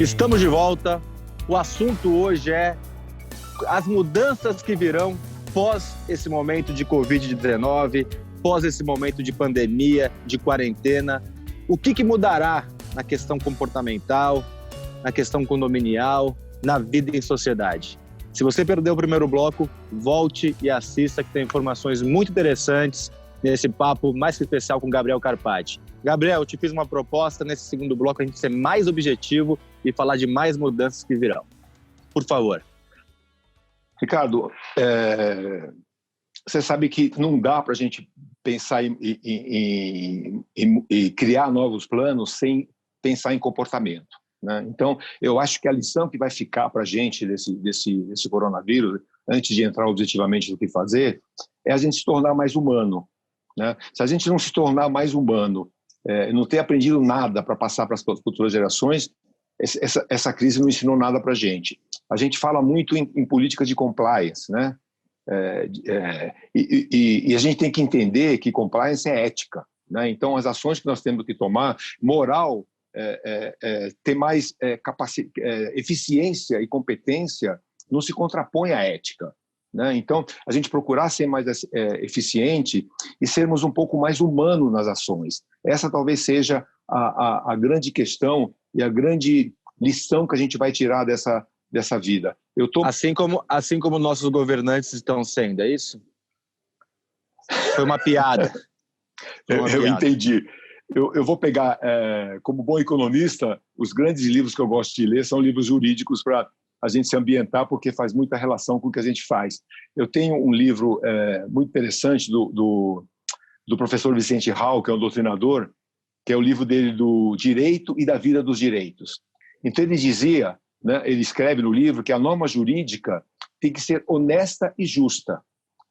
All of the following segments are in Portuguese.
Estamos de volta. O assunto hoje é as mudanças que virão pós esse momento de Covid-19, pós esse momento de pandemia, de quarentena. O que mudará na questão comportamental, na questão condominial, na vida em sociedade? Se você perdeu o primeiro bloco, volte e assista, que tem informações muito interessantes nesse papo mais que especial com Gabriel Carpati. Gabriel, eu te fiz uma proposta nesse segundo bloco, a gente ser mais objetivo e falar de mais mudanças que virão. Por favor. Ricardo, você sabe que não dá para a gente pensar em criar novos planos sem pensar em comportamento, né? Então, eu acho que a lição que vai ficar para a gente desse coronavírus, antes de entrar objetivamente no que fazer, é a gente se tornar mais humano, né? Se a gente não se tornar mais humano, não ter aprendido nada para passar para as futuras gerações, essa crise não ensinou nada para a gente. A gente fala muito em política de compliance, né? E a gente tem que entender que compliance é ética, né? Então, as ações que nós temos que tomar, moral, ter mais eficiência e competência, não se contrapõe à ética, né? Então, a gente procurar ser mais eficiente e sermos um pouco mais humanos nas ações. Essa talvez seja a grande questão e a grande lição que a gente vai tirar dessa vida. Assim como nossos governantes estão sendo, é isso? Foi uma piada. Eu entendi. Eu vou pegar, como bom economista, os grandes livros que eu gosto de ler são livros jurídicos para a gente se ambientar, porque faz muita relação com o que a gente faz. Eu tenho um livro muito interessante do professor Vicente Hall, que é um doutrinador, que é o livro dele do Direito e da Vida dos Direitos. Então ele dizia, né, ele escreve no livro que a norma jurídica tem que ser honesta e justa.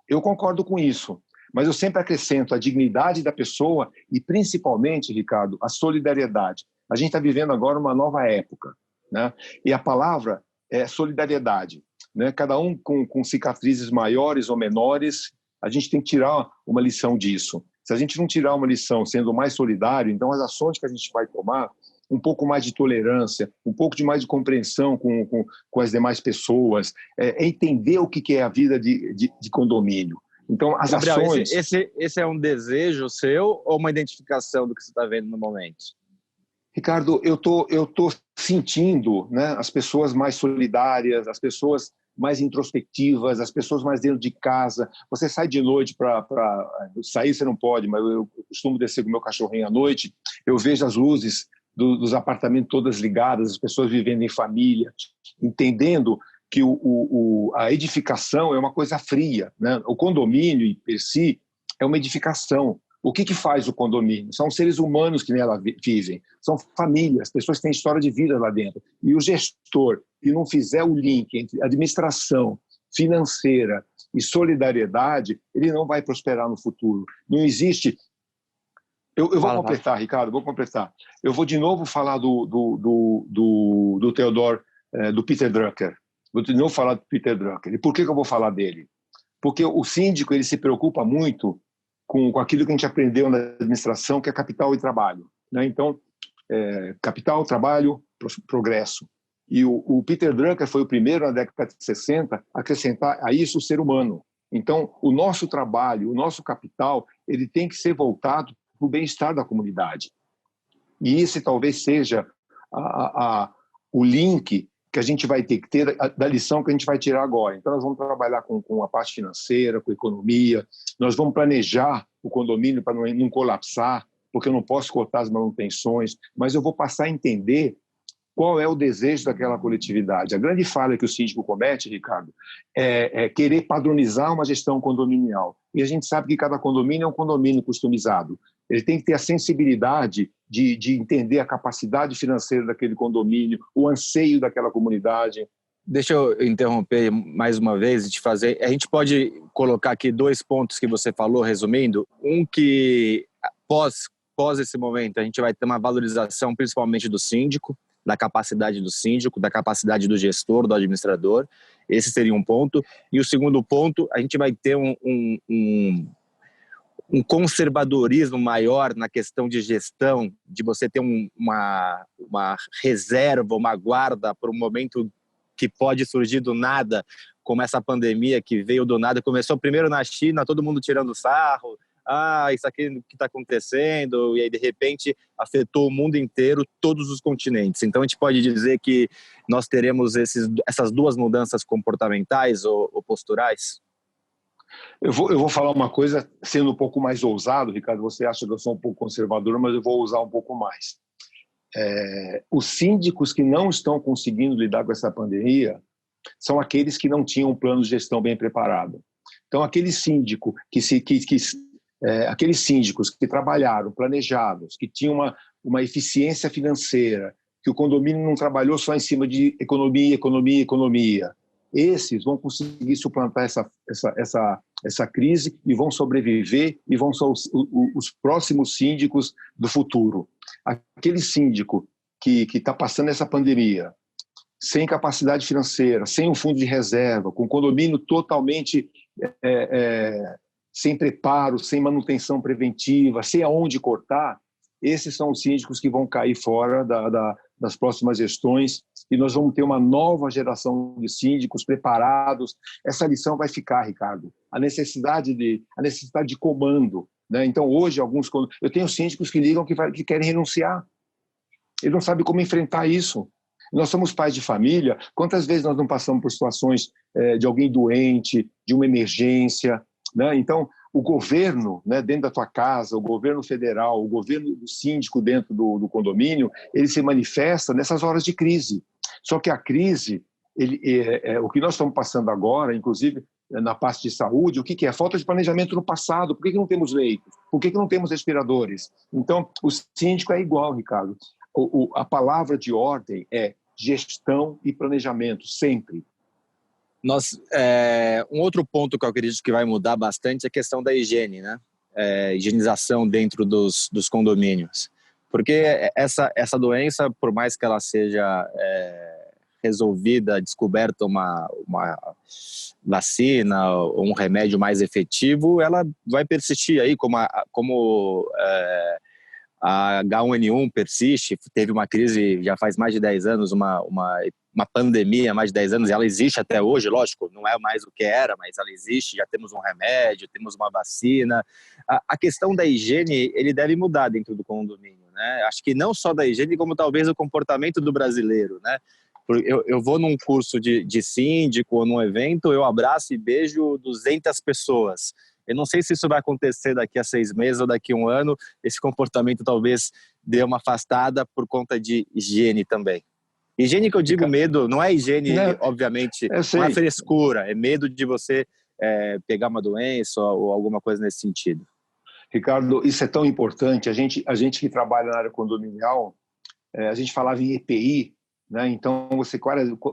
Eu concordo com isso, mas eu sempre acrescento a dignidade da pessoa e principalmente, Ricardo, a solidariedade. A gente está vivendo agora uma nova época, né? E a palavra é solidariedade, né? Cada um com cicatrizes maiores ou menores, a gente tem que tirar uma lição disso. Se a gente não tirar uma lição sendo mais solidário, então as ações que a gente vai tomar, um pouco mais de tolerância, um pouco mais de compreensão com as demais pessoas, entender o que é a vida de condomínio. Então, as Gabriel, ações... Esse é um desejo seu ou uma identificação do que você está vendo no momento? Ricardo, eu tô sentindo, né, as pessoas mais solidárias, as pessoas mais introspectivas, as pessoas mais dentro de casa. Você sai de noite para sair, você não pode, mas eu costumo descer com o meu cachorrinho à noite, eu vejo as luzes dos apartamentos todas ligadas, as pessoas vivendo em família, entendendo que a edificação é uma coisa fria, né? O condomínio em si é uma edificação. O que faz o condomínio? São seres humanos que nela vivem, são famílias, pessoas que têm história de vida lá dentro. E o gestor que não fizer o link entre administração financeira e solidariedade, ele não vai prosperar no futuro. Não existe... Eu vou completar, Ricardo, vou completar. Eu vou de novo falar do Peter Drucker. Vou de novo falar do Peter Drucker. E por que eu vou falar dele? Porque o síndico ele se preocupa muito com aquilo que a gente aprendeu na administração, que é capital e trabalho, né? Então, capital, trabalho, progresso. E o Peter Drucker foi o primeiro, na década de 60, a acrescentar a isso o ser humano. Então, o nosso trabalho, o nosso capital, ele tem que ser voltado para o bem-estar da comunidade. E esse talvez seja o link que a gente vai ter que ter da lição que a gente vai tirar agora. Então, nós vamos trabalhar com a parte financeira, com a economia, nós vamos planejar o condomínio para não colapsar, porque eu não posso cortar as manutenções, mas eu vou passar a entender qual é o desejo daquela coletividade. A grande falha que o síndico comete, Ricardo, é querer padronizar uma gestão condominial. E a gente sabe que cada condomínio é um condomínio customizado. Ele tem que ter a sensibilidade de entender a capacidade financeira daquele condomínio, o anseio daquela comunidade. Deixa eu interromper mais uma vez e te fazer... A gente pode colocar aqui 2 pontos que você falou, resumindo. Um que, pós esse momento, a gente vai ter uma valorização principalmente do síndico, da capacidade do síndico, da capacidade do gestor, do administrador. Esse seria um ponto. E o segundo ponto, a gente vai ter um conservadorismo maior na questão de gestão, de você ter uma reserva, uma guarda para um momento que pode surgir do nada, como essa pandemia que veio do nada, começou primeiro na China, todo mundo tirando sarro, isso aqui que está acontecendo, e aí de repente afetou o mundo inteiro, todos os continentes. Então a gente pode dizer que nós teremos essas duas mudanças comportamentais ou posturais? Eu vou falar uma coisa sendo um pouco mais ousado, Ricardo, você acha que eu sou um pouco conservador, mas eu vou usar um pouco mais. Os síndicos que não estão conseguindo lidar com essa pandemia são aqueles que não tinham um plano de gestão bem preparado. Então, aqueles síndicos que trabalharam, planejados, que tinham uma eficiência financeira, que o condomínio não trabalhou só em cima de economia, esses vão conseguir suplantar essa crise e vão sobreviver e vão ser os próximos síndicos do futuro. Aquele síndico que está passando essa pandemia sem capacidade financeira, sem um fundo de reserva, com o condomínio totalmente sem preparo, sem manutenção preventiva, sem aonde cortar, esses são os síndicos que vão cair fora das próximas gestões e nós vamos ter uma nova geração de síndicos preparados. Essa lição vai ficar, Ricardo. A necessidade de comando, né? Então, hoje, eu tenho síndicos que ligam que querem renunciar. Eles não sabem como enfrentar isso. Nós somos pais de família. Quantas vezes nós não passamos por situações de alguém doente, de uma emergência, né? Então, o governo, né, dentro da tua casa, o governo federal, o governo do síndico dentro do condomínio, ele se manifesta nessas horas de crise. Só que a crise, o que nós estamos passando agora, inclusive na parte de saúde, o que é? Falta de planejamento no passado. Por que não temos leitos? Por que não temos respiradores? Então, o síndico é igual, Ricardo. A palavra de ordem é gestão e planejamento, sempre. Um outro ponto que eu acredito que vai mudar bastante é a questão da higiene, né? Higienização dentro dos condomínios. Porque essa doença, por mais que ela seja resolvida, descoberta uma vacina ou um remédio mais efetivo, ela vai persistir aí, como a H1N1 persiste, teve uma crise já faz mais de 10 anos, uma pandemia há mais de 10 anos, e ela existe até hoje, lógico, não é mais o que era, mas ela existe, já temos um remédio, temos uma vacina. A questão da higiene, ele deve mudar dentro do condomínio, né? Acho que não só da higiene, como talvez o comportamento do brasileiro, né? Eu vou num curso de síndico ou num evento, eu abraço e beijo 200 pessoas. Eu não sei se isso vai acontecer daqui a 6 meses ou daqui a 1 ano. Esse comportamento talvez dê uma afastada por conta de higiene também. Higiene que eu digo medo, não é higiene, obviamente, não é frescura, é medo de você pegar uma doença ou alguma coisa nesse sentido. Ricardo, isso é tão importante. A gente que trabalha na área condominial, a gente falava em EPI, né? Então,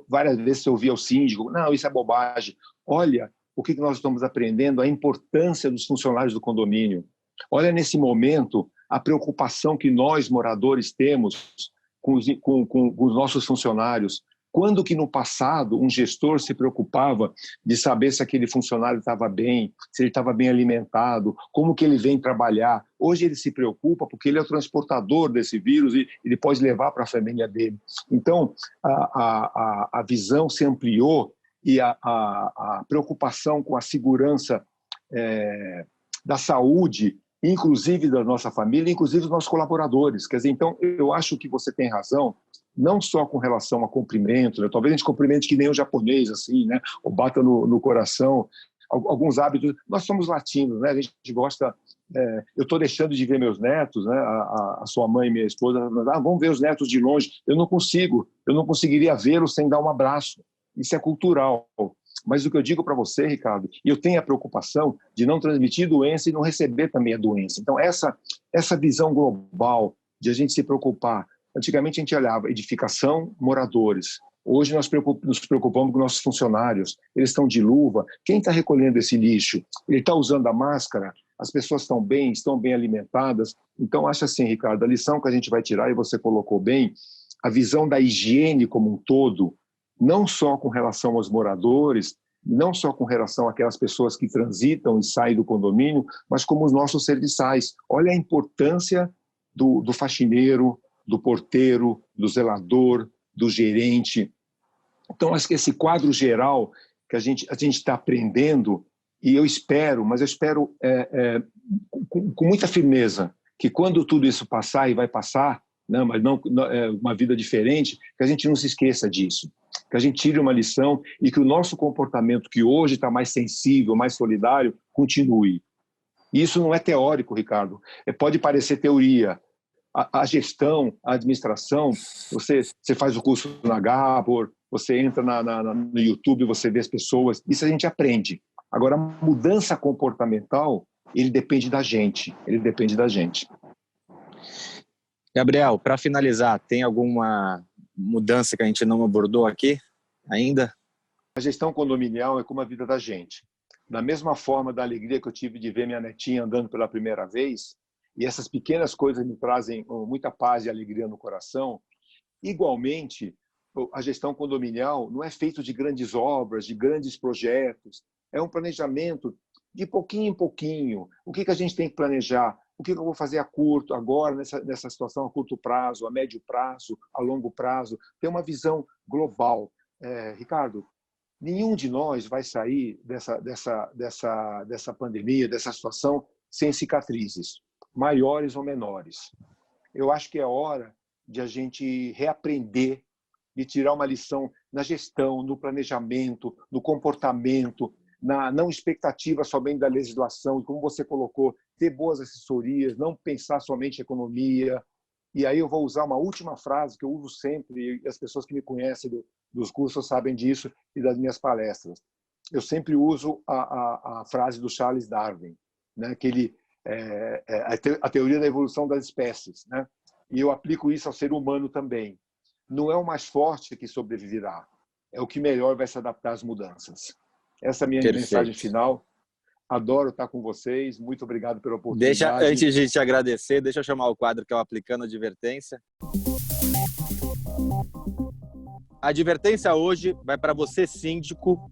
várias vezes você ouvia o síndico, não, isso é bobagem. Olha, o que nós estamos aprendendo, a importância dos funcionários do condomínio. Olha, nesse momento, a preocupação que nós, moradores, temos com os nossos funcionários. Quando que no passado um gestor se preocupava de saber se aquele funcionário estava bem, se ele estava bem alimentado, como que ele vem trabalhar? Hoje ele se preocupa porque ele é o transportador desse vírus e ele pode levar para a família dele. Então, a visão se ampliou e a preocupação com a segurança da saúde, inclusive da nossa família, inclusive dos nossos colaboradores. Quer dizer, então, eu acho que você tem razão, não só com relação a cumprimento, né? Talvez a gente cumprimente que nem o japonês, assim, né? Ou bata no coração, alguns hábitos. Nós somos latinos, né? A gente gosta... eu estou deixando de ver meus netos, né? A sua mãe e minha esposa, vamos ver os netos de longe. Eu não conseguiria vê-los sem dar um abraço. Isso é cultural. Mas o que eu digo para você, Ricardo, e eu tenho a preocupação de não transmitir doença e não receber também a doença. Então, essa visão global de a gente se preocupar. Antigamente a gente olhava edificação, moradores. Hoje nós nos preocupamos com nossos funcionários. Eles estão de luva. Quem está recolhendo esse lixo? Ele está usando a máscara? As pessoas estão bem alimentadas? Então, acho assim, Ricardo, a lição que a gente vai tirar, e você colocou bem, a visão da higiene como um todo, não só com relação aos moradores, não só com relação àquelas pessoas que transitam e saem do condomínio, mas como os nossos serviçais. Olha a importância do faxineiro, do porteiro, do zelador, do gerente. Então, acho que esse quadro geral que a gente está aprendendo, e eu espero com muita firmeza, que quando tudo isso passar, e vai passar, né, mas não uma vida diferente, que a gente não se esqueça disso, que a gente tire uma lição e que o nosso comportamento, que hoje está mais sensível, mais solidário, continue. E isso não é teórico, Ricardo. Pode parecer teoria. A gestão, a administração, você faz o curso na Gabor, você entra no YouTube, você vê as pessoas, isso a gente aprende. Agora, a mudança comportamental, ele depende da gente. Gabriel, para finalizar, tem alguma mudança que a gente não abordou aqui ainda? A gestão condominial é como a vida da gente. Da mesma forma da alegria que eu tive de ver minha netinha andando pela primeira vez, e essas pequenas coisas me trazem muita paz e alegria no coração, igualmente, a gestão condominial não é feita de grandes obras, de grandes projetos, é um planejamento de pouquinho em pouquinho. O que a gente tem que planejar? O que eu vou fazer a curto, agora, nessa situação, a curto prazo, a médio prazo, a longo prazo? Ter uma visão global. Ricardo, nenhum de nós vai sair dessa pandemia, dessa situação, sem cicatrizes, maiores ou menores. Eu acho que é hora de a gente reaprender, de tirar uma lição na gestão, no planejamento, no comportamento, na não expectativa somente da legislação, como você colocou, ter boas assessorias, não pensar somente em economia. E aí eu vou usar uma última frase que eu uso sempre, e as pessoas que me conhecem dos cursos sabem disso e das minhas palestras. Eu sempre uso a frase do Charles Darwin, né, que ele a teoria da evolução das espécies, né? E eu aplico isso ao ser humano também. Não é o mais forte que sobreviverá, é o que melhor vai se adaptar às mudanças. Essa é a minha mensagem final. Adoro estar com vocês. Muito obrigado pela oportunidade. Antes de te agradecer, deixa eu chamar o quadro que é o Aplicando Advertência. A advertência hoje vai para você, síndico,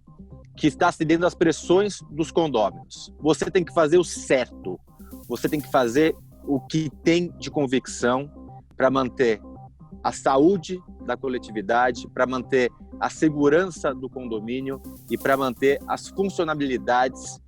que está cedendo às pressões dos condôminos. Você tem que fazer o certo. Você tem que fazer o que tem de convicção para manter a saúde da coletividade, para manter a segurança do condomínio e para manter as funcionalidades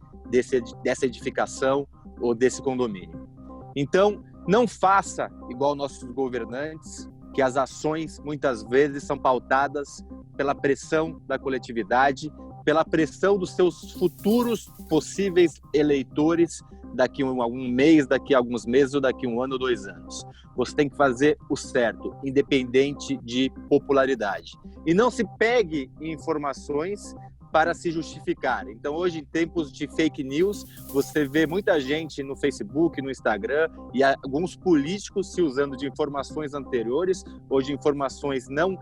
dessa edificação ou desse condomínio. Então, não faça igual nossos governantes, que as ações muitas vezes são pautadas pela pressão da coletividade, pela pressão dos seus futuros possíveis eleitores daqui a um mês, daqui a alguns meses ou daqui a 1 ano ou 2 anos. Você tem que fazer o certo, independente de popularidade. E não se pegue em informações para se justificar. Então, hoje, em tempos de fake news, você vê muita gente no Facebook, no Instagram, e alguns políticos se usando de informações anteriores ou de informações não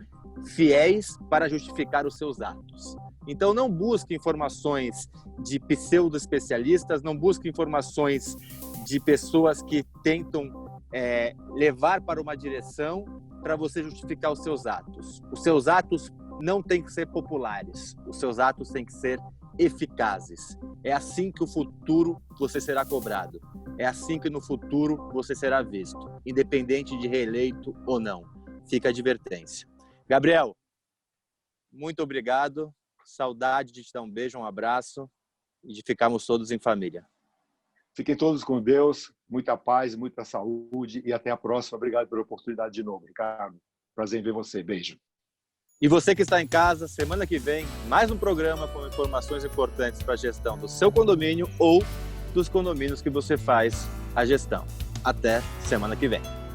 fiéis para justificar os seus atos. Então, não busque informações de pseudo-especialistas, não busque informações de pessoas que tentam levar para uma direção para você justificar os seus atos. Os seus atos não têm que ser populares, os seus atos têm que ser eficazes. É assim que no futuro você será cobrado. É assim que no futuro você será visto, independente de reeleito ou não. Fica a advertência. Gabriel, muito obrigado. Saudade de te dar um beijo, um abraço e de ficarmos todos em família. Fiquem todos com Deus, muita paz, muita saúde e até a próxima. Obrigado pela oportunidade de novo, Ricardo. Prazer em ver você. Beijo. E você que está em casa, semana que vem, mais um programa com informações importantes para a gestão do seu condomínio ou dos condomínios que você faz a gestão. Até semana que vem.